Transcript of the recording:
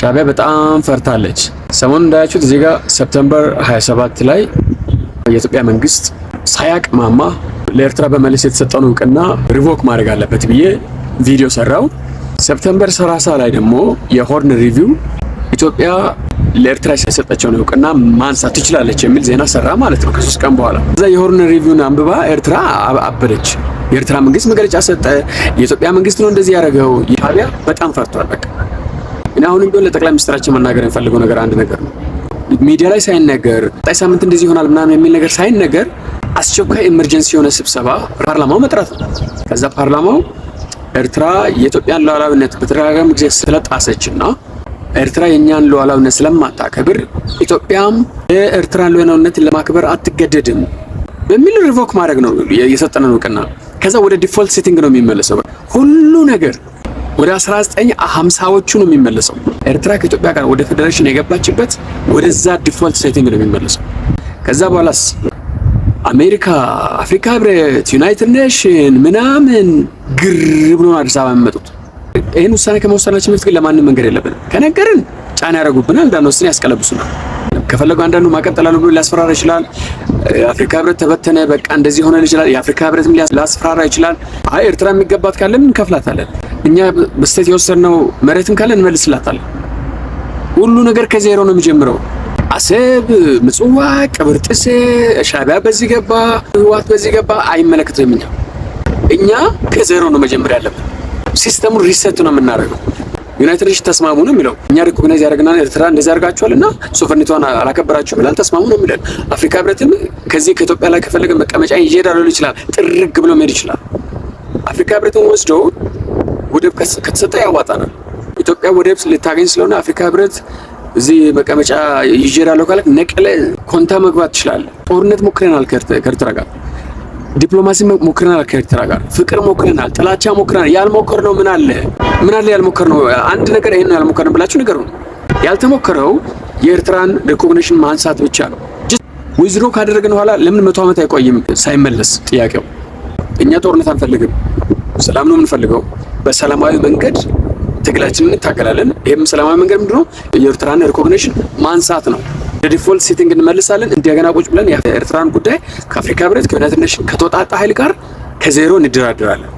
ሻዕቢያ በጣም ፈርታለች። ሰሞኑን እንዳያችሁት እዚህ ጋር ሰፕተምበር 27 ላይ የኢትዮጵያ መንግስት ሳያቅማማ ለኤርትራ በመለስ የተሰጠውን እውቅና ሪቮክ ማድረግ አለበት ብዬ ቪዲዮ ሰራው። ሰፕተምበር 30 ላይ ደግሞ የሆርን ሪቪው ኢትዮጵያ ለኤርትራ የሰጠችውን እውቅና ማንሳት ትችላለች የሚል ዜና ሰራ ማለት ነው ከ3 ቀን በኋላ። እዛ የሆርን ሪቪውን አንብባ ኤርትራ አበደች። የኤርትራ መንግስት መግለጫ ሰጠ። የኢትዮጵያ መንግስት ነው እንደዚህ ያደረገው። ሻዕቢያ በጣም ፈርቷል። በቃ እና አሁንም ቢሆን ለጠቅላይ ሚኒስትራችን መናገር የሚፈልገው ነገር አንድ ነገር ነው። ሚዲያ ላይ ሳይነገር ቀጣይ ሳምንት እንደዚህ ይሆናል ምናምን የሚል ነገር ሳይነገር አስቸኳይ ኤመርጀንሲ የሆነ ስብሰባ ፓርላማው መጥራት ነው። ከዛ ፓርላማው ኤርትራ የኢትዮጵያን ሉዓላዊነት በተደጋጋሚ ጊዜ ስለጣሰችና ኤርትራ የኛን ሉዓላዊነት ስለማታከብር ኢትዮጵያም የኤርትራን ሉዓላዊነት ለማክበር አትገደድም በሚል ሪቮክ ማድረግ ነው የሰጠነው እውቅና። ከዛ ወደ ዲፎልት ሴቲንግ ነው የሚመለሰው ሁሉ ነገር ወደ 1950ዎቹ ነው የሚመለሰው። ኤርትራ ከኢትዮጵያ ጋር ወደ ፌዴሬሽን የገባችበት ወደዛ ዲፎልት ሴቲንግ ነው የሚመለሰው። ከዛ በኋላስ አሜሪካ፣ አፍሪካ ህብረት፣ ዩናይትድ ኔሽን ምናምን ግር ብሎ አዲስ አበባ የሚመጡት ይሄን ውሳኔ ከመወሰናችን በፊት ግን ለማንም መንገድ የለብንም። ከነገርን ጫና ያደርጉብናል፣ እንዳንወስን ያስቀለብሱናል። ከፈለጉ አንዳንዱ ማቀጠላሉ ብሎ ሊያስፈራራ ይችላል። አፍሪካ ህብረት ተበተነ በቃ እንደዚህ ሆነ ይችላል። የአፍሪካ ህብረትም ሊያስፈራራ ይችላል። አይ ኤርትራ የሚገባት ካለ ምን እንከፍላታለን፣ እኛ በስቴት የወሰድነው መሬትም ካለ እንመልስላታለን። ሁሉ ነገር ከዜሮ ነው የሚጀምረው። አሰብ፣ ምጽዋ፣ ቅብርጥሴ፣ ሻዕቢያ በዚህ ገባ፣ ህወሓት በዚህ ገባ አይመለከተንም። እኛ ከዜሮ ነው መጀመር ያለብን። ሲስተሙን ሪሴት ነው የምናደርገው። ዩናይትድ ኔሽን ተስማሙ ነው የሚለው። እኛ ሪኮግናይዝ ያደርግና ኤርትራ እንደዚህ አድርጋችኋልና ሶቨሬኒቲዋን አላከበራችሁም ይላል። ተስማሙ ነው የሚለው። አፍሪካ ህብረትም ከዚህ ከኢትዮጵያ ላይ ከፈለገ መቀመጫ ይሄዳል ይችላል፣ ጥርግ ብሎ መሄድ ይችላል። አፍሪካ ህብረትን ወስዶ ወደብ ከተሰጠ ያዋጣናል። ኢትዮጵያ ወደብ ልታገኝ ስለሆነ አፍሪካ ህብረት እዚህ መቀመጫ ይሄዳል ካለ ነቀለ ኮንታ መግባት ይችላል። ጦርነት ሞክረናል ከኤርትራ ጋር፣ ዲፕሎማሲ ሞክረናል ከኤርትራ ጋር፣ ፍቅር ሞክረናል፣ ጥላቻ ሞክረናል። ያልሞከርነው ምን አለ ያልሞከርነው አንድ ነገር ይሄን ነው ያልሞከርነው ብላችሁ ነገር ነው። ያልተሞከረው የኤርትራን ሪኮግኒሽን ማንሳት ብቻ ነው። ዊዝድሮ ካደረግን በኋላ ለምን 100 ዓመት አይቆይም ሳይመለስ ጥያቄው? እኛ ጦርነት አንፈልግም፣ ሰላም ነው የምንፈልገው። በሰላማዊ መንገድ ትግላችንን እንታገላለን። ይሄም ሰላማዊ መንገድ ምንድነው? የኤርትራን ሪኮግኒሽን ማንሳት ነው። ዲፎልት ሴቲንግ እንመልሳለን። እንደገና ቁጭ ብለን የኤርትራን ጉዳይ ከአፍሪካ ህብረት ከዩናይትድ ኔሽን ከተወጣጣ ኃይል ጋር ከዜሮ እንደራደራለን።